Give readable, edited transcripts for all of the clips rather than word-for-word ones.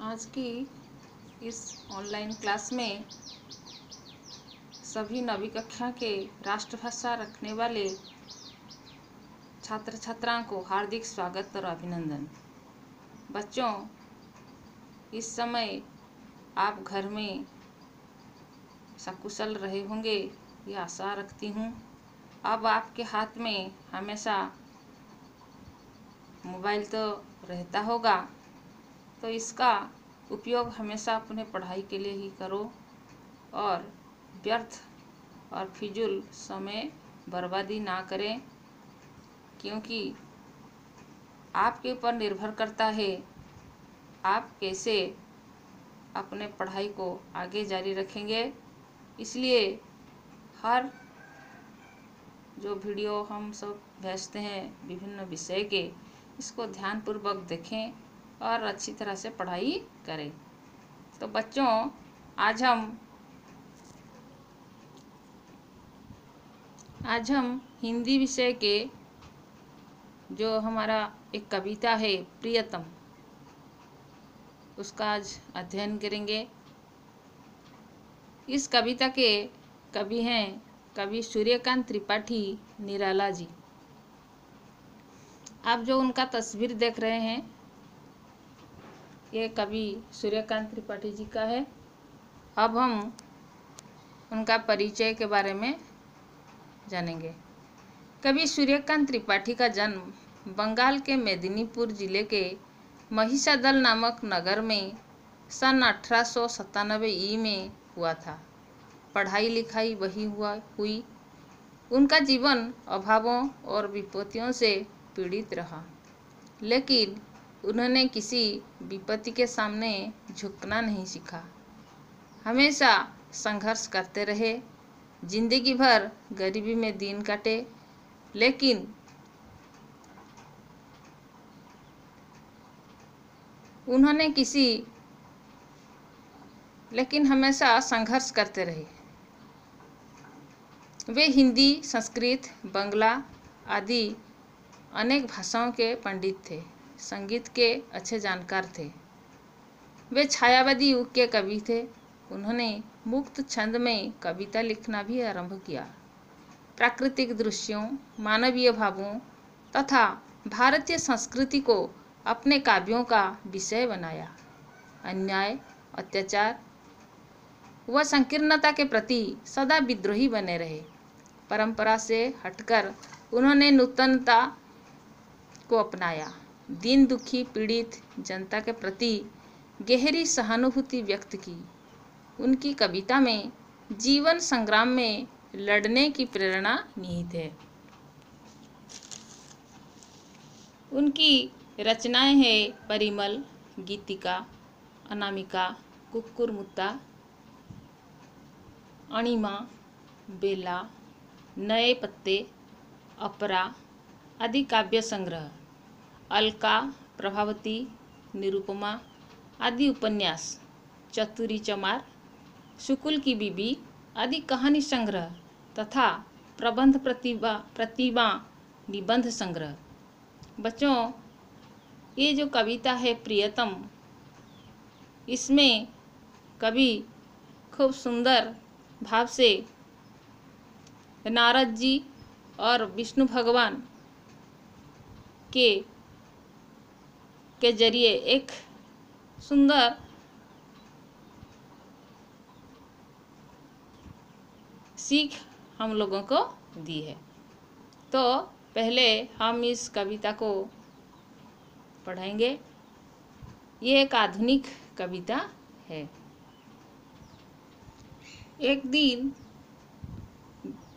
आज की इस ऑनलाइन क्लास में सभी नवी कक्षा के राष्ट्रभाषा रखने वाले छात्र छात्राओं को हार्दिक स्वागत और अभिनंदन। बच्चों, इस समय आप घर में सकुशल रहे होंगे, ये आशा रखती हूँ। अब आपके हाथ में हमेशा मोबाइल तो रहता होगा, तो इसका उपयोग हमेशा अपने पढ़ाई के लिए ही करो और व्यर्थ और फिजूल समय बर्बादी ना करें, क्योंकि आपके ऊपर निर्भर करता है आप कैसे अपने पढ़ाई को आगे जारी रखेंगे। इसलिए हर जो वीडियो हम सब भेजते हैं विभिन्न विषय के, इसको ध्यानपूर्वक देखें और अच्छी तरह से पढ़ाई करें। तो बच्चों, आज हम हिंदी विषय के जो हमारा एक कविता है प्रियतम, उसका आज अध्ययन करेंगे। इस कविता के कवि हैं कवि सूर्यकांत त्रिपाठी निराला जी। आप जो उनका तस्वीर देख रहे हैं, ये कवि सूर्यकांत त्रिपाठी जी का है। अब हम उनका परिचय के बारे में जानेंगे। कवि सूर्यकांत त्रिपाठी का जन्म बंगाल के मेदिनीपुर जिले के महिषादल नामक नगर में सन 1897 ई में हुआ था। पढ़ाई लिखाई वही हुई। उनका जीवन अभावों और विपत्तियों से पीड़ित रहा, लेकिन उन्होंने किसी विपत्ति के सामने झुकना नहीं सीखा। हमेशा संघर्ष करते रहे। जिंदगी भर गरीबी में दिन काटे, लेकिन हमेशा संघर्ष करते रहे। वे हिंदी, संस्कृत, बंगला आदि अनेक भाषाओं के पंडित थे। संगीत के अच्छे जानकार थे। वे छायावादी युग के कवि थे। उन्होंने मुक्त छंद में कविता लिखना भी आरंभ किया। प्राकृतिक दृश्यों, मानवीय भावों तथा भारतीय संस्कृति को अपने काव्यों का विषय बनाया। अन्याय, अत्याचार व संकीर्णता के प्रति सदा विद्रोही बने रहे। परंपरा से हटकर उन्होंने नूतनता को अपनाया। दीन दुखी पीड़ित जनता के प्रति गहरी सहानुभूति व्यक्त की। उनकी कविता में जीवन संग्राम में लड़ने की प्रेरणा निहित है। उनकी रचनाएं हैं परिमल, गीतिका, अनामिका, कुक्कुरमुत्ता, अणिमा, बेला, नए पत्ते, अपरा आदि काव्य संग्रह, अलका, प्रभावती, निरुपमा आदि उपन्यास, चतुरी चमार, शुकुल की बीबी आदि कहानी संग्रह तथा प्रबंध प्रतिभा निबंध संग्रह। बच्चों, ये जो कविता है प्रियतम, इसमें कवि खूब सुंदर भाव से नारद जी और विष्णु भगवान के जरिए एक सुंदर सीख हम लोगों को दी है। तो पहले हम इस कविता को पढ़ेंगे। ये एक आधुनिक कविता है। एक दिन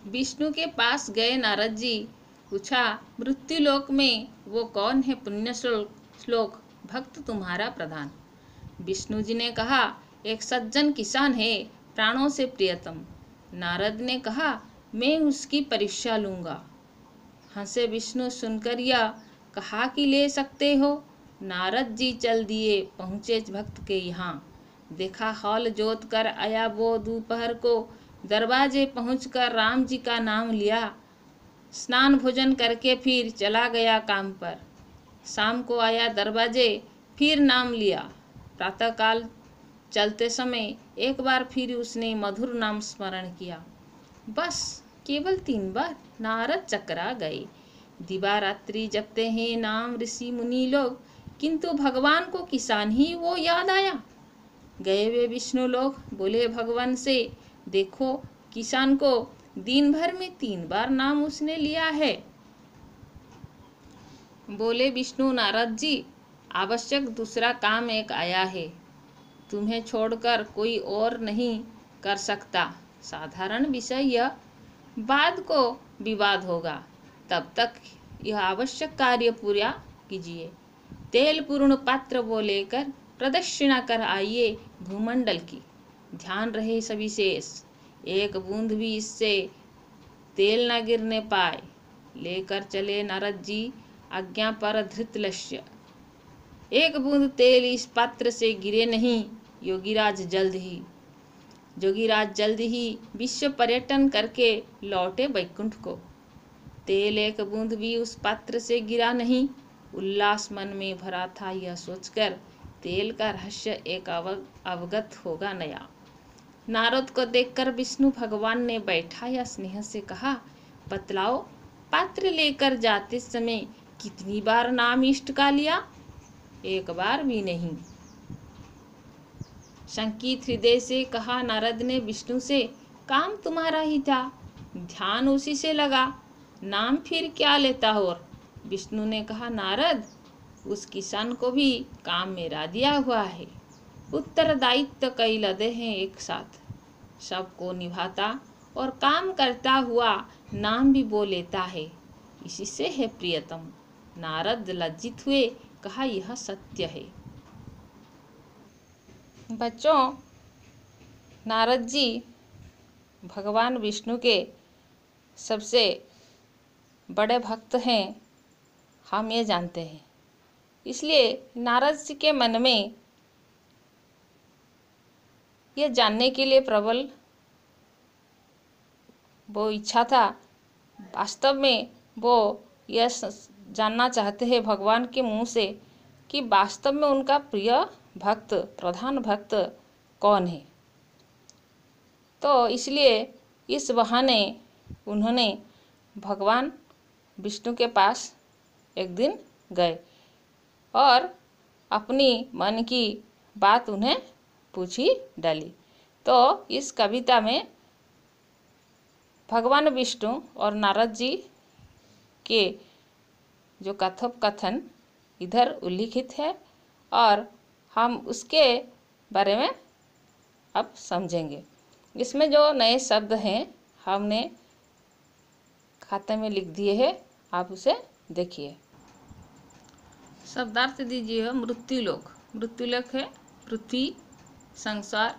विष्णु के पास गए नारद जी। पूछा, मृत्युलोक में वो कौन है पुण्य श्लोक भक्त तुम्हारा प्रधान? विष्णु जी ने कहा, एक सज्जन किसान है, प्राणों से प्रियतम। नारद ने कहा, मैं उसकी परीक्षा लूँगा। हंसे विष्णु सुनकर यह, कहा कि ले सकते हो। नारद जी चल दिए, पहुँचे भक्त के यहाँ। देखा हौल जोत कर आया वो दोपहर को। दरवाजे पहुँचकर राम जी का नाम लिया। स्नान भोजन करके फिर चला गया काम पर। शाम को आया दरवाजे, फिर नाम लिया। प्रातःकाल चलते समय एक बार फिर उसने मधुर नाम स्मरण किया। बस केवल 3 बार नारद चकरा गए। दिवारात्रि जपते हैं नाम ऋषि मुनि लोग, किंतु भगवान को किसान ही वो याद आया। गए वे विष्णु लोग, बोले भगवान से, देखो किसान को दिन भर में 3 बार नाम उसने लिया है। बोले विष्णु, नारद जी, आवश्यक दूसरा काम एक आया है, तुम्हें छोड़कर कोई और नहीं कर सकता। साधारण विषय यह, बाद को विवाद होगा, तब तक यह आवश्यक कार्य पूरा कीजिए। तेल पूर्ण पात्र वो लेकर प्रदक्षिणा कर आइए भूमंडल की, ध्यान रहे सभी शेष, एक बूंद भी इससे तेल न गिरने पाए। लेकर चले नारद जी आज्ञा पर धृतलक्ष्य। एक बूंद तेल इस पात्र से गिरे नहीं, योगीराज जल्द ही विश्व पर्यटन करके लौटे वैकुंठ को। तेल एक बूंद भी उस पात्र से गिरा नहीं, उल्लास मन में भरा था यह सोचकर, तेल का रहस्य एक अवगत होगा नया। नारद को देखकर विष्णु भगवान ने बैठाया स्नेह से कहा, बतलाओ पात्र लेकर जाते समय कितनी बार नाम इष्ट का लिया? 1 बार भी नहीं। शंकित हृदय से कहा नारद ने विष्णु से, काम तुम्हारा ही था, ध्यान उसी से लगा, नाम फिर क्या लेता हो? विष्णु ने कहा, नारद, उस किसान को भी काम मेरा दिया हुआ है, उत्तरदायित्व कई लदे हैं एक साथ, सबको निभाता और काम करता हुआ नाम भी वो लेता है, इसी से है प्रियतम। नारद लज्जित हुए, कहा यह सत्य है। बच्चों, नारद जी भगवान विष्णु के सबसे बड़े भक्त हैं, हम ये जानते हैं। इसलिए नारद जी के मन में ये जानने के लिए प्रबल वो इच्छा था। वास्तव में वो यह जानना चाहते हैं भगवान के मुंह से कि वास्तव में उनका प्रिय भक्त, प्रधान भक्त कौन है। तो इसलिए इस बहाने उन्होंने भगवान विष्णु के पास एक दिन गए और अपनी मन की बात उन्हें पूछी डाली। तो इस कविता में भगवान विष्णु और नारद जी के जो कथोपकथन इधर उल्लिखित है और हम उसके बारे में अब समझेंगे। इसमें जो नए शब्द हैं हमने खाते में लिख दिए हैं, आप उसे देखिए। शब्दार्थ दीजिए। मृत्युलोक, मृत्युलोक है पृथ्वी, संसार,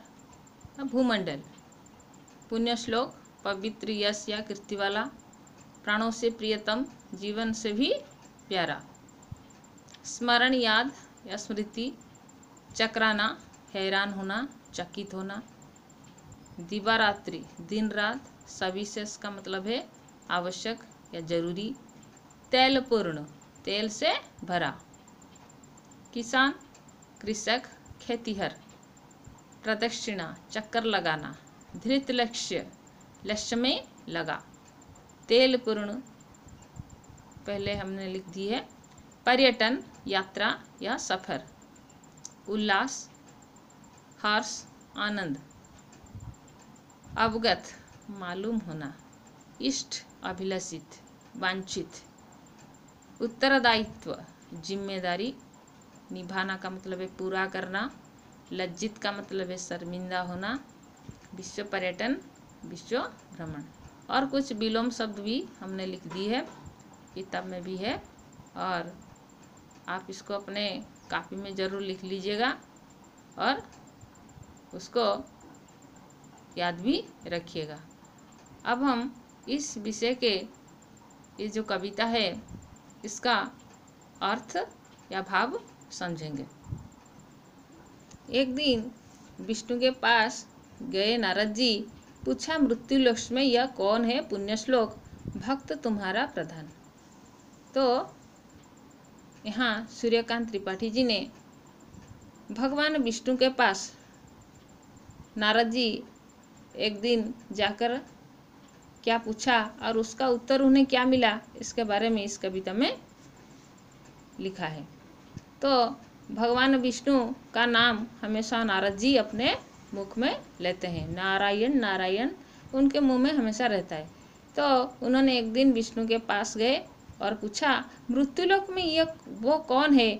भूमंडल। पुण्य श्लोक, पवित्र, यश या कीर्ति वाला, प्राणों से प्रियतम, जीवन से भी प्यारा। स्मरण, याद या स्मृति। चक्राना, हैरान होना, चकित होना। दिवारात्रि, दिन रात। सविशेष का मतलब है आवश्यक या जरूरी। तैलपूर्ण, तेल से भरा। किसान, कृषक, खेतीहर। प्रदक्षिणा, चक्कर लगाना। धृत लक्ष्य, लक्ष्य में लगा। तेलपूर्ण पहले हमने लिख दी है। पर्यटन, यात्रा या सफर। उल्लास, हर्ष, आनंद। अवगत, मालूम होना। इष्ट, अभिलषित, वांछित। उत्तरदायित्व, जिम्मेदारी, निभाना का मतलब है पूरा करना। लज्जित का मतलब है शर्मिंदा होना। विश्व पर्यटन, विश्व भ्रमण। और कुछ विलोम शब्द भी हमने लिख दी है, किताब में भी है, और आप इसको अपने कॉपी में ज़रूर लिख लीजिएगा और उसको याद भी रखिएगा। अब हम इस विषय के ये जो कविता है इसका अर्थ या भाव समझेंगे। एक दिन विष्णु के पास गए नारद जी, पूछा मृत्युलोक में यह कौन है पुण्य श्लोक, भक्त तुम्हारा प्रधान। तो यहाँ सूर्यकांत त्रिपाठी जी ने भगवान विष्णु के पास नारद जी एक दिन जाकर क्या पूछा और उसका उत्तर उन्हें क्या मिला, इसके बारे में इस कविता में लिखा है। तो भगवान विष्णु का नाम हमेशा नारद जी अपने मुख में लेते हैं। नारायण नारायण उनके मुंह में हमेशा रहता है। तो उन्होंने एक दिन विष्णु के पास गए और पूछा, मृत्युलोक में ये वो कौन है?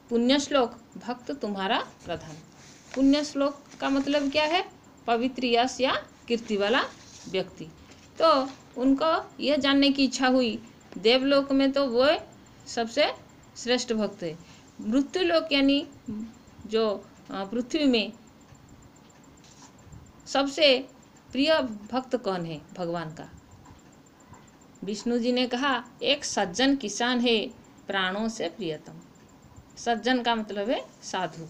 पुण्यश्लोक भक्त तुम्हारा प्रधान। पुण्यश्लोक का मतलब क्या है? पवित्र यश या कीर्ति वाला व्यक्ति। तो उनको यह जानने की इच्छा हुई, देवलोक में तो वो सबसे श्रेष्ठ भक्त है, मृत्युलोक यानी जो पृथ्वी में सबसे प्रिय भक्त कौन है भगवान का? विष्णु जी ने कहा, एक सज्जन किसान है, प्राणों से प्रियतम। सज्जन का मतलब है साधु,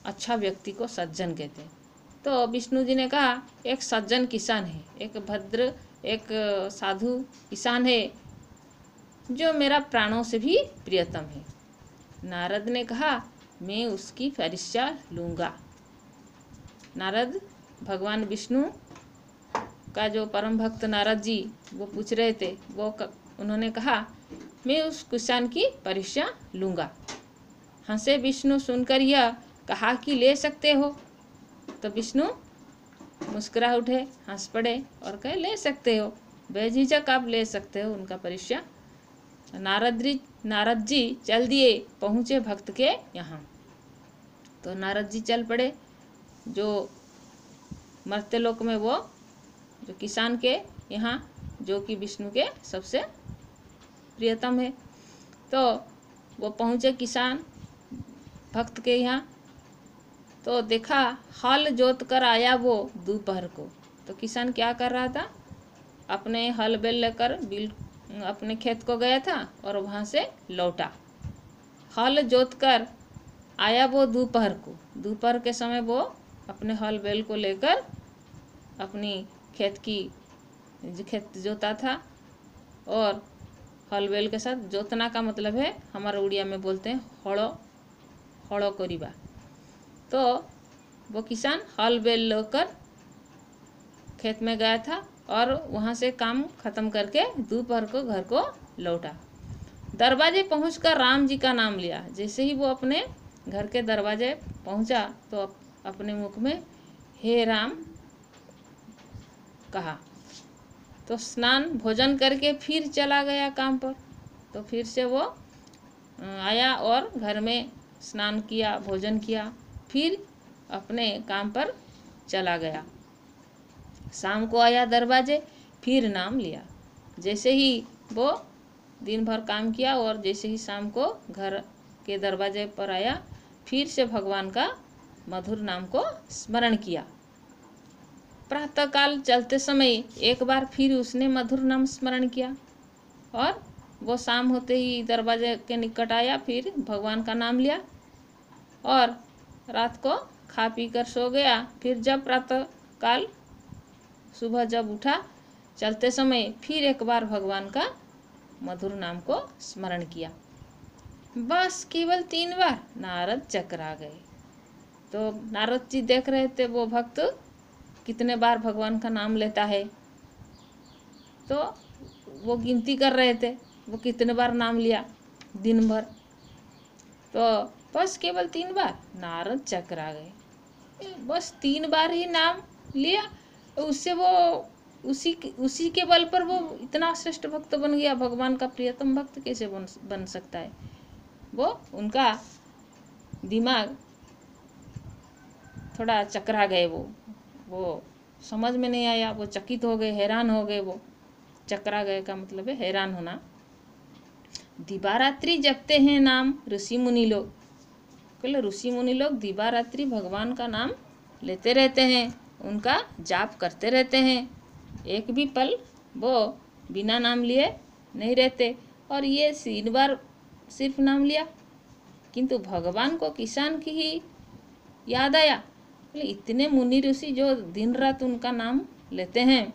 अच्छा व्यक्ति को सज्जन कहते हैं। तो विष्णु जी ने कहा, एक सज्जन किसान है, एक भद्र एक साधु किसान है जो मेरा प्राणों से भी प्रियतम है। नारद ने कहा, मैं उसकी परीक्षा लूँगा। नारद भगवान विष्णु का जो परम भक्त नारद जी वो पूछ रहे थे, उन्होंने कहा, मैं उस किसान की परीक्षा लूँगा। हंसे विष्णु सुनकर यह, कहा कि ले सकते हो। तो विष्णु मुस्कुरा उठे, हंस पड़े और कहे, ले सकते हो, बेझिझक आप ले सकते हो उनका परीक्षा। नारद जी चल दिए, पहुँचे भक्त के यहाँ। तो नारद जी चल पड़े जो मर्त्य लोक में, वो जो किसान के यहाँ, जो कि विष्णु के सबसे प्रियतम है। तो वो पहुँचे किसान भक्त के यहाँ। तो देखा, हल जोत कर आया वो दोपहर को। तो किसान क्या कर रहा था? अपने हल बैल लेकर अपने खेत को गया था और वहाँ से लौटा। हल जोत कर आया वो दोपहर को। दोपहर के समय वो अपने हल बैल को लेकर अपनी खेत जोता था। और हल बैल के साथ जोतना का मतलब है, हमारे उड़िया में बोलते हैं हड़ो करीबा। तो वो किसान हल बैल लेकर खेत में गया था और वहाँ से काम खत्म करके दोपहर को घर को लौटा। दरवाजे पहुंचकर राम जी का नाम लिया। जैसे ही वो अपने घर के दरवाजे पहुंचा तो अपने मुख में हे राम कहा। तो स्नान भोजन करके फिर चला गया काम पर। तो फिर से वो आया और घर में स्नान किया, भोजन किया, फिर अपने काम पर चला गया। शाम को आया दरवाजे, फिर नाम लिया। जैसे ही वो दिन भर काम किया और जैसे ही शाम को घर के दरवाजे पर आया, फिर से भगवान का मधुर नाम को स्मरण किया। प्रातःकाल चलते समय एक बार फिर उसने मधुर नाम स्मरण किया और वो शाम होते ही दरवाजे के निकट आया, फिर भगवान का नाम लिया और रात को खा पी कर सो गया। फिर जब प्रातःकाल सुबह जब उठा, चलते समय फिर एक बार भगवान का मधुर नाम को स्मरण किया। बस केवल 3 बार। नारद चकरा गए। तो नारद जी देख रहे थे वो भक्त कितने बार भगवान का नाम लेता है। तो वो गिनती कर रहे थे वो कितने बार नाम लिया दिन भर। तो बस केवल 3 बार। नारद चकरा गए। बस 3 बार ही नाम लिया, उससे वो उसी के बल पर वो इतना श्रेष्ठ भक्त बन गया। भगवान का प्रियतम भक्त कैसे बन सकता है? वो उनका दिमाग थोड़ा चकरा गए। वो समझ में नहीं आया। वो चकित हो गए, हैरान हो गए। वो चकरा गए का मतलब है हैरान होना। दिवारात्रि जपते हैं नाम ऋषि मुनि लोग। कहले ऋषि मुनि लोग दिवारात्रि भगवान का नाम लेते रहते हैं, उनका जाप करते रहते हैं। एक भी पल वो बिना नाम लिए नहीं रहते। और ये 3 बार सिर्फ नाम लिया, किंतु भगवान को किसान की ही याद आया। इतने मुनि ऋषि जो दिन रात उनका नाम लेते हैं,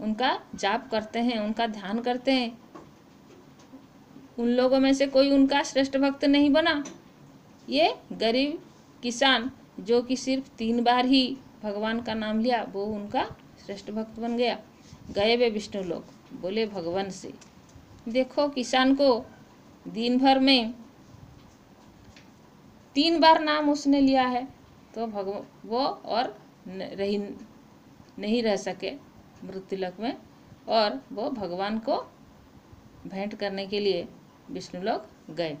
उनका जाप करते हैं, उनका ध्यान करते हैं, उन लोगों में से कोई उनका श्रेष्ठ भक्त नहीं बना। ये गरीब किसान जो कि सिर्फ 3 बार ही भगवान का नाम लिया, वो उनका श्रेष्ठ भक्त बन गया। गए वे विष्णु लोक, बोले भगवान से, देखो किसान को दिन भर में 3 बार नाम उसने लिया है, तो वो और नहीं रह सके मृत्युलोक में, और वो भगवान को भेंट करने के लिए विष्णु लोक गए।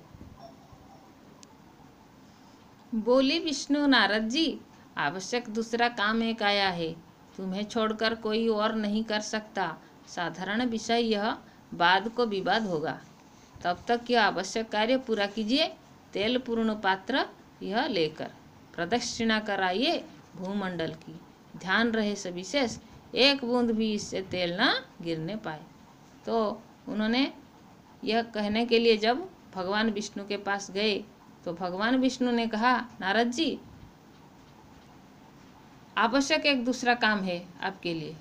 बोले विष्णु, नारद जी, आवश्यक दूसरा काम एक आया है, तुम्हें छोड़कर कोई और नहीं कर सकता। साधारण विषय यह, बाद को विवाद होगा, तब तक यह आवश्यक कार्य पूरा कीजिए। तेल पूर्ण पात्र यह लेकर प्रदक्षिणा कराइए भूमंडल की, ध्यान रहे सविशेष, एक बूंद भी इससे तेल ना गिरने पाए। तो उन्होंने यह कहने के लिए जब भगवान विष्णु के पास गए, तो भगवान विष्णु ने कहा, नारद जी, आवश्यक एक दूसरा काम है आपके लिए।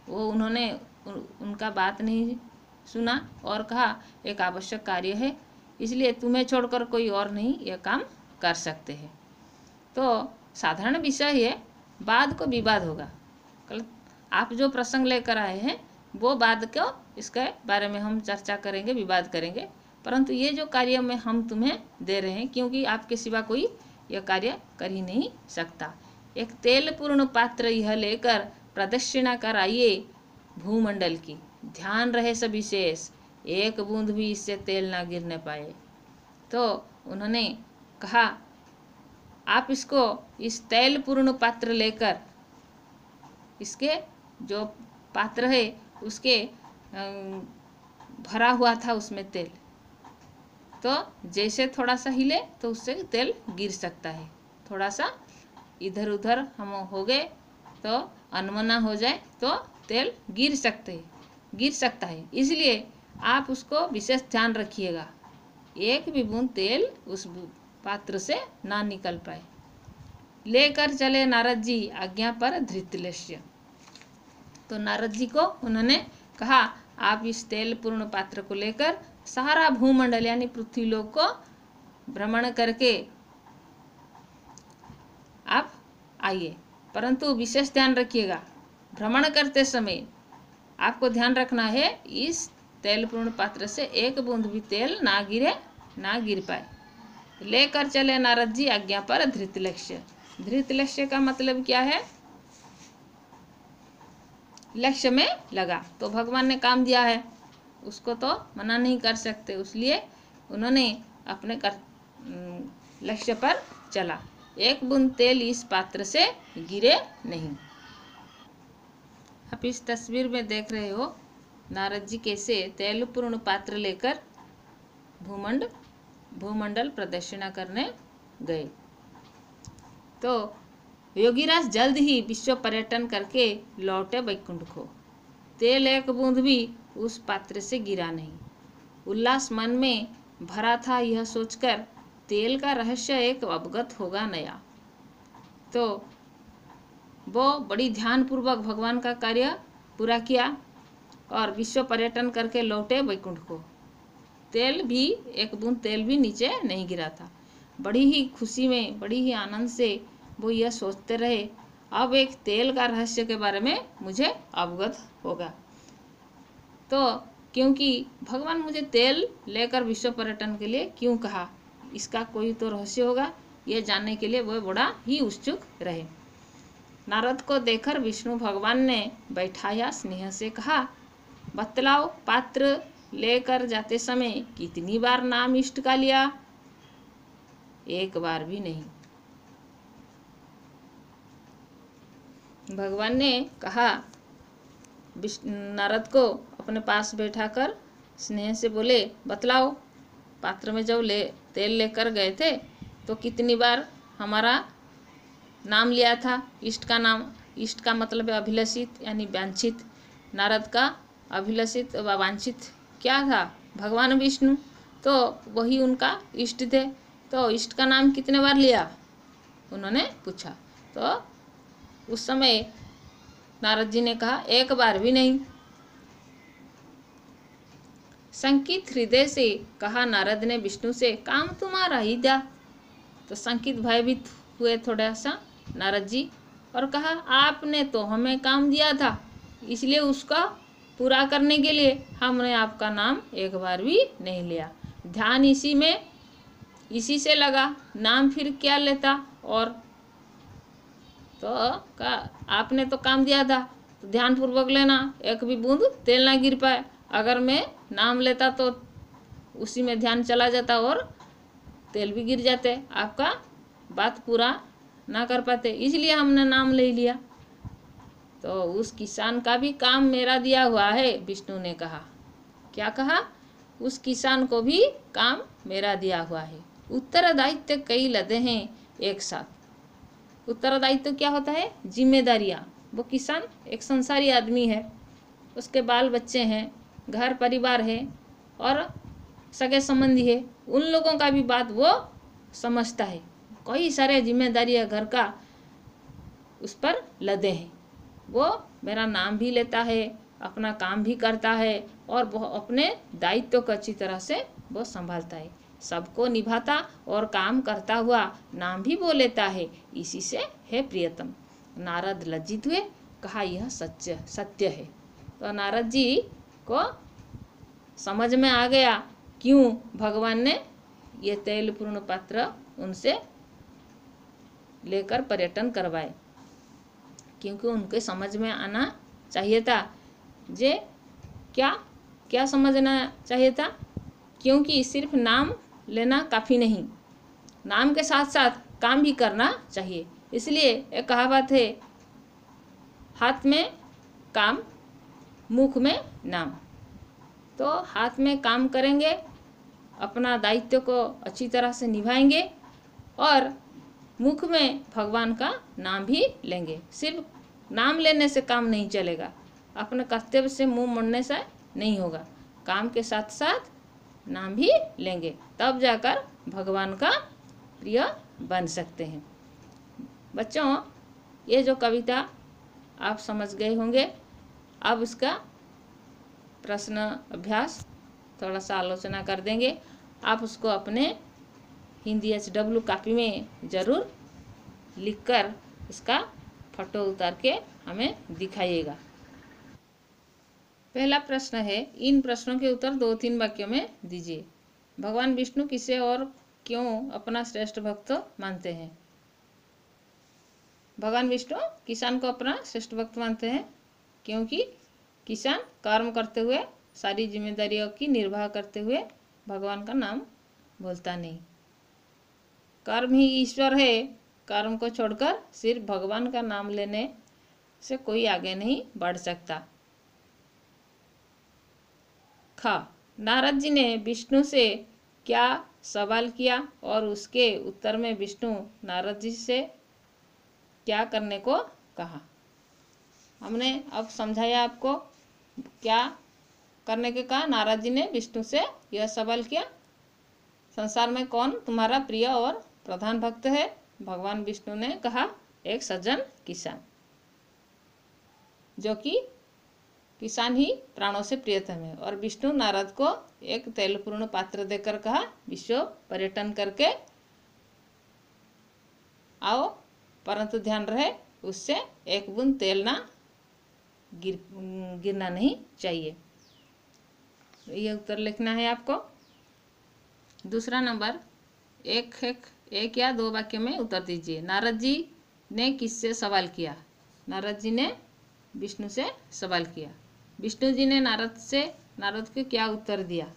वो उन्होंने उनका बात नहीं सुना और कहा, एक आवश्यक कार्य है, इसलिए तुम्हें छोड़कर कोई और नहीं यह काम कर सकते हैं। तो साधारण विषय है, बाद को विवाद होगा। कल आप जो प्रसंग लेकर आए हैं वो बाद को इसके बारे में हम चर्चा करेंगे, विवाद करेंगे, परंतु ये जो कार्य में हम तुम्हें दे रहे हैं, क्योंकि आपके सिवा कोई यह कार्य कर ही नहीं सकता। एक तेल पूर्ण पात्र यह लेकर प्रदक्षिणा कराइए भूमंडल की, ध्यान रहे सविशेष, एक बूंद भी इससे तेल ना गिरने पाए। तो उन्होंने कहा, आप इसको इस तेल पूर्ण पात्र लेकर, इसके जो पात्र है उसके भरा हुआ था उसमें तेल, तो जैसे थोड़ा सा हिले तो उससे तेल गिर सकता है, थोड़ा सा इधर उधर हम हो गए तो अनमना हो जाए तो तेल गिर सकता है। इसलिए आप उसको विशेष ध्यान रखिएगा, एक भी बूंद तेल उस पात्र से ना निकल पाए। लेकर चले नारद जी आज्ञा पर धृतलक्ष्य। तो नारद जी को उन्होंने कहा, आप इस तेल पूर्ण पात्र को लेकर सारा भूमंडल यानी पृथ्वी लोक को भ्रमण करके आप आइए, परंतु विशेष ध्यान रखिएगा, भ्रमण करते समय आपको ध्यान रखना है इस तेल पूर्ण पात्र से एक बूंद भी तेल ना गिर पाए। लेकर चले नारद जी आज्ञा पर धृतलक्ष्य। धृतलक्ष्य का मतलब क्या है? लक्ष्य में लगा। तो भगवान ने काम दिया है, उसको तो मना नहीं कर सकते, इसलिए उन्होंने अपने लक्ष्य पर चला। एक बूंद तेल इस पात्र से गिरे नहीं। आप इस तस्वीर में देख रहे हो नारद जी कैसे तेल पूर्ण पात्र लेकर भूमंडल प्रदक्षिणा करने गए। तो योगीराज जल्द ही विश्व पर्यटन करके लौटे वैकुंठ को। तेल एक बूंद भी उस पात्र से गिरा नहीं। उल्लास मन में भरा था यह सोचकर तेल का रहस्य एक अवगत होगा नया। तो वो बड़ी ध्यानपूर्वक भगवान का कार्य पूरा किया और विश्व पर्यटन करके लौटे वैकुंठ को। तेल भी एक बूंद तेल भी नीचे नहीं गिरा था। बड़ी ही खुशी में, बड़ी ही आनंद से वो यह सोचते रहे, अब एक तेल का रहस्य के बारे में मुझे अवगत होगा। तो क्योंकि भगवान मुझे तेल लेकर विश्व पर्यटन के लिए क्यों कहा, इसका कोई तो रहस्य होगा, यह जानने के लिए वह बड़ा ही उत्सुक रहे। नारद को देखकर विष्णु भगवान ने बैठाया, स्नेह से कहा, बतलाओ, पात्र लेकर जाते समय कितनी बार नाम इष्ट का लिया? एक बार भी नहीं। भगवान ने कहा, नारद को अपने पास बैठाकर स्नेह से बोले, बतलाओ, पात्र में जब तेल लेकर गए थे तो कितनी बार हमारा नाम लिया था? इष्ट का नाम, इष्ट का मतलब है अभिलषित यानी वांछित। नारद का अभिलषित व वांछित क्या था? भगवान विष्णु, तो वही उनका इष्ट थे। तो इष्ट का नाम कितने बार लिया? उन्होंने पूछा। तो उस समय नारद जी ने कहा, एक बार भी नहीं। शंकित हृदय से कहा नारद ने विष्णु से, काम तुम्हारा ही था, तो संकित भयभीत हुए थोड़ा सा नारद जी और कहा, आपने तो हमें काम दिया था, इसलिए उसका पूरा करने के लिए हमने आपका नाम एक बार भी नहीं लिया। ध्यान इसी से लगा, नाम फिर क्या लेता। और तो आपने तो काम दिया था तो ध्यानपूर्वक लेना, एक भी बूंद तेल ना गिर पाए। अगर मैं नाम लेता तो उसी में ध्यान चला जाता और तेल भी गिर जाते, आपका बात पूरा ना कर पाते, इसलिए हमने नाम ले लिया। तो उस किसान का भी काम मेरा दिया हुआ है, विष्णु ने कहा। क्या कहा? उस किसान को भी काम मेरा दिया हुआ है। उत्तरदायित्व कई लदे हैं एक साथ। उत्तरदायित्व क्या होता है? जिम्मेदारियाँ। वो किसान एक संसारी आदमी है, उसके बाल बच्चे हैं, घर परिवार है और सगे संबंधी है, उन लोगों का भी बात वो समझता है। कई सारे जिम्मेदारियाँ घर का उस पर लदे हैं। वो मेरा नाम भी लेता है, अपना काम भी करता है और वो अपने दायित्व को अच्छी तरह से वो संभालता है, सबको निभाता और काम करता हुआ नाम भी वो लेता है। इसी से है प्रियतम। नारद लज्जित हुए, कहा यह सत्य है। तो नारद जी को समझ में आ गया क्यों भगवान ने ये तैलपूर्ण पात्र उनसे लेकर पर्यटन करवाए, क्योंकि उनके समझ में आना चाहिए था। जे क्या समझना चाहिए था? क्योंकि सिर्फ नाम लेना काफ़ी नहीं, नाम के साथ साथ काम भी करना चाहिए। इसलिए एक कहावत है, हाथ में काम मुख में नाम। तो हाथ में काम करेंगे, अपना दायित्व को अच्छी तरह से निभाएंगे और मुख में भगवान का नाम भी लेंगे। सिर्फ नाम लेने से काम नहीं चलेगा, अपने कर्तव्य से मुंह मोड़ने से नहीं होगा, काम के साथ साथ नाम भी लेंगे, तब जाकर भगवान का प्रिय बन सकते हैं। बच्चों, ये जो कविता आप समझ गए होंगे। अब इसका प्रश्न अभ्यास थोड़ा सा आलोचना कर देंगे। आप उसको अपने हिंदी HW कॉपी में ज़रूर लिखकर इसका फोटो उतार के हमें दिखाइएगा। पहला प्रश्न है, इन प्रश्नों के उत्तर 2-3 वाक्यों में दीजिए। भगवान विष्णु किसे और क्यों अपना श्रेष्ठ भक्त मानते हैं? भगवान विष्णु किसान को अपना श्रेष्ठ भक्त मानते हैं क्योंकि किसान कर्म करते हुए, सारी जिम्मेदारियों की निर्वाह करते हुए भगवान का नाम भूलता नहीं। कर्म ही ईश्वर है, कर्म को छोड़कर सिर्फ भगवान का नाम लेने से कोई आगे नहीं बढ़ सकता। खा, नारद जी ने विष्णु से क्या सवाल किया और उसके उत्तर में विष्णु नारद जी से क्या करने को कहा? हमने अब समझाया आपको क्या करने के कहा। नारद जी ने विष्णु से यह सवाल किया, संसार में कौन तुम्हारा प्रिय और प्रधान भक्त है? भगवान विष्णु ने कहा, एक सज्जन किसान, जो कि किसान ही प्राणों से प्रियतम है। और विष्णु नारद को एक तैलपूर्ण पात्र देकर कहा, विश्व पर्यटन करके आओ, परंतु ध्यान रहे उससे एक बूंद तेल ना गिरना नहीं चाहिए। ये उत्तर लिखना है आपको। दूसरा नंबर, एक या 2 वाक्य में उत्तर दीजिए। नारद जी ने किससे सवाल किया? नारद जी ने विष्णु से सवाल किया। विष्णु जी ने नारद को क्या उत्तर दिया?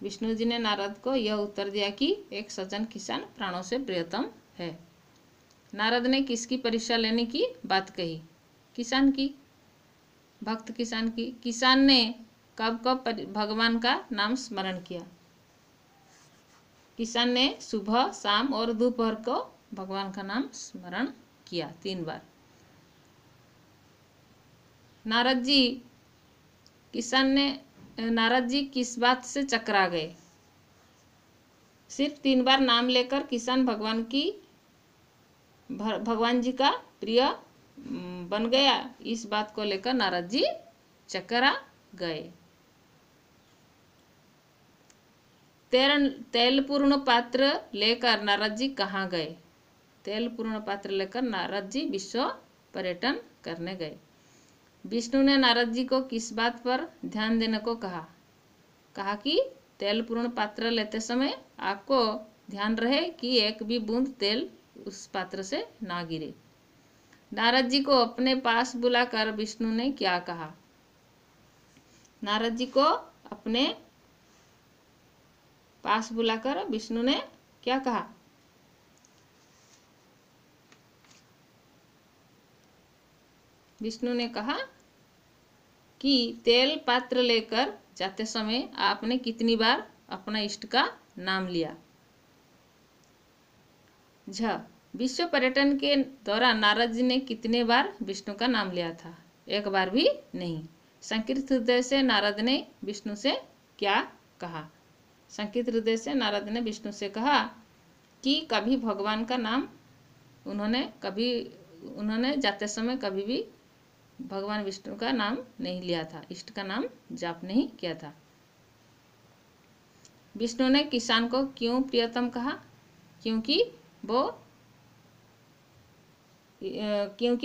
विष्णु जी ने नारद को यह उत्तर दिया कि एक सज्जन किसान प्राणों से प्रियतम है। नारद ने किसकी परीक्षा लेने की बात कही? किसान की, भक्त किसान की। किसान ने कब कब भगवान का नाम स्मरण किया? किसान ने सुबह, शाम और दोपहर को भगवान का नाम स्मरण किया 3 बार। नारद जी किस बात से चकरा गए? सिर्फ 3 बार नाम लेकर किसान भगवान जी का प्रिय बन गया, इस बात को लेकर नारद जी चकरा गए। तेलपूर्ण पात्र लेकर नारद जी कहाँ गए? तेलपूर्ण पात्र लेकर नारद जी विश्व पर्यटन करने गए। विष्णु ने नारद जी को किस बात पर ध्यान देने को कहा? कहा कि तेलपूर्ण पात्र लेते समय आपको ध्यान रहे कि एक भी बूंद तेल उस पात्र से ना गिरे। नारद जी को अपने पास बुलाकर विष्णु ने क्या कहा? नारद जी को अपने पास बुलाकर विष्णु ने क्या कहा? विष्णु ने कहा कि तेल पात्र लेकर जाते समय आपने कितनी बार अपना इष्ट का नाम लिया? झ विश्व पर्यटन के दौरान नारद जी ने कितने बार विष्णु का नाम लिया था? एक बार भी नहीं। संकीर्त हृदय से नारद ने विष्णु से क्या कहा? संकीर्त हृदय से नारद ने विष्णु से कहा कि कभी भगवान का नाम उन्होंने जाते समय कभी भी भगवान विष्णु का नाम नहीं लिया था, इष्ट का नाम जाप नहीं किया था। विष्णु ने किसान को क्यों प्रियतम कहा? क्योंकि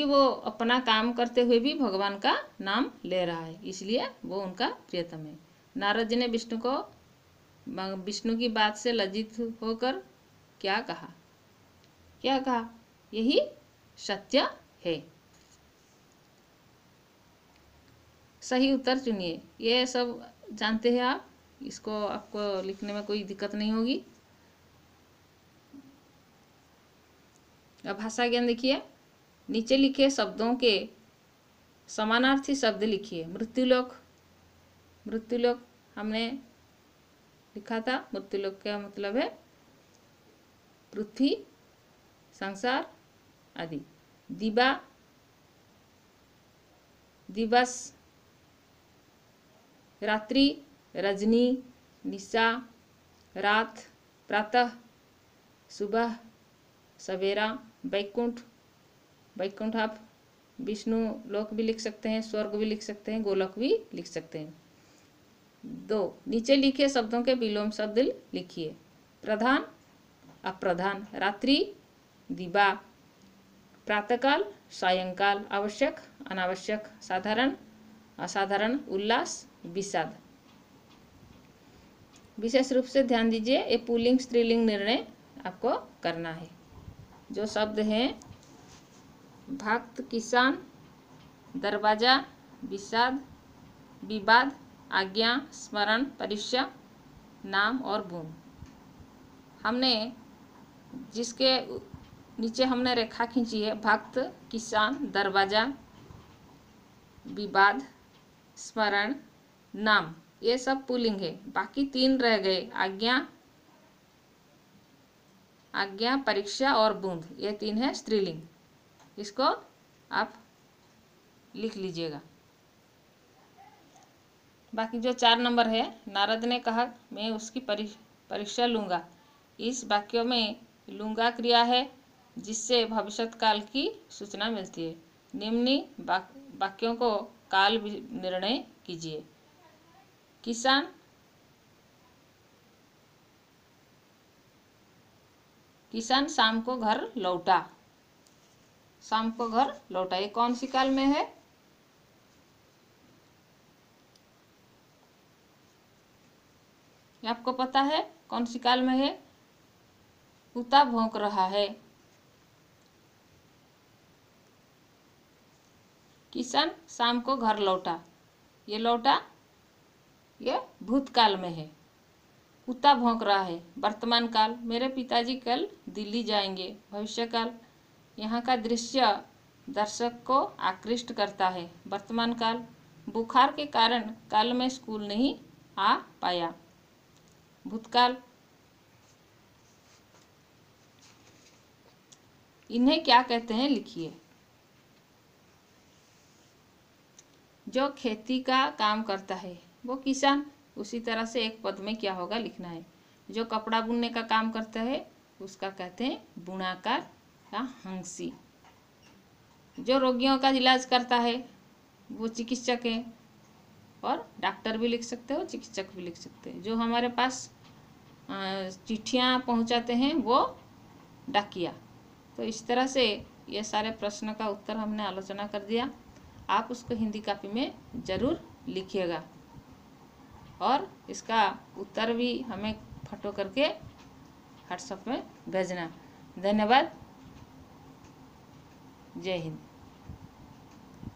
वो अपना काम करते हुए भी भगवान का नाम ले रहा है, इसलिए वो उनका प्रियतम है। नारद जी ने विष्णु की बात से लज्जित होकर क्या कहा? यही सत्य है। सही उत्तर चुनिए। ये सब जानते हैं आप, इसको आपको लिखने में कोई दिक्कत नहीं होगी। अब भाषा ज्ञान देखिए। नीचे लिखे शब्दों के समानार्थी शब्द लिखिए। मृत्युलोक हमने लिखा था। मृत्युलोक का मतलब है पृथ्वी, संसार आदि। दिवस, रात्रि, रजनी, निशा, रात, प्रातः, सुबह, सवेरा। वैकुंठ आप विष्णु लोक भी लिख सकते हैं, स्वर्ग भी लिख सकते हैं, गोलोक भी लिख सकते हैं। 2 नीचे लिखे शब्दों के विलोम शब्द लिखिए। प्रधान, अप्रधान। रात्रि, दिवा। प्रातःकाल, सायंकाल। आवश्यक, अनावश्यक। साधारण, असाधारण। उल्लास, विषाद। विशेष रूप से ध्यान दीजिए, ये पुल्लिंग स्त्रीलिंग निर्णय आपको करना है। जो शब्द हैं भक्त, किसान, दरवाजा, विषाद, विवाद, आज्ञा, स्मरण, परीक्षा, नाम और बूंद। हमने जिसके नीचे हमने रेखा खींची है, भक्त, किसान, दरवाजा, विवाद, स्मरण, नाम, ये सब पुल्लिंग है। बाकी 3 रह गए, आज्ञा, परीक्षा और बूंद, ये 3 है स्त्रीलिंग। इसको आप लिख लीजिएगा। बाकी जो 4 नंबर है, नारद ने कहा मैं उसकी परीक्षा लूँगा। इस वाक्य में लूँगा क्रिया है जिससे भविष्यत काल की सूचना मिलती है। निम्न वाक्यों को काल निर्णय कीजिए। किसान शाम को घर लौटा। ये कौन सी काल में है? आपको पता है कौन सी काल में है? कुत्ता भौंक रहा है। किसान शाम को घर लौटा, ये भूतकाल में है। कुत्ता भौंक रहा है वर्तमान काल, मेरे पिताजी कल दिल्ली जाएंगे। भविष्यकाल, यहाँ का दृश्य दर्शक को आकृष्ट करता है। वर्तमान काल, बुखार के कारण कल मैं स्कूल नहीं आ पाया। भूतकाल, इन्हें क्या कहते हैं लिखिए। जो खेती का काम करता है वो किसान। उसी तरह से एक पद में क्या होगा लिखना है। जो कपड़ा बुनने का काम करता है उसका कहते हैं बुनाकार या हंसी। जो रोगियों का इलाज करता है वो चिकित्सक है। और डॉक्टर भी लिख सकते हो, चिकित्सक भी लिख सकते हैं। जो हमारे पास चिट्ठियाँ पहुँचाते हैं वो डाकिया। तो इस तरह से ये सारे प्रश्न का उत्तर हमने आलोचना कर दिया। आप उसको हिंदी कॉपी में ज़रूर लिखिएगा और इसका उत्तर भी हमें फोटो करके व्हाट्सएप में भेजना। धन्यवाद। जय हिंद।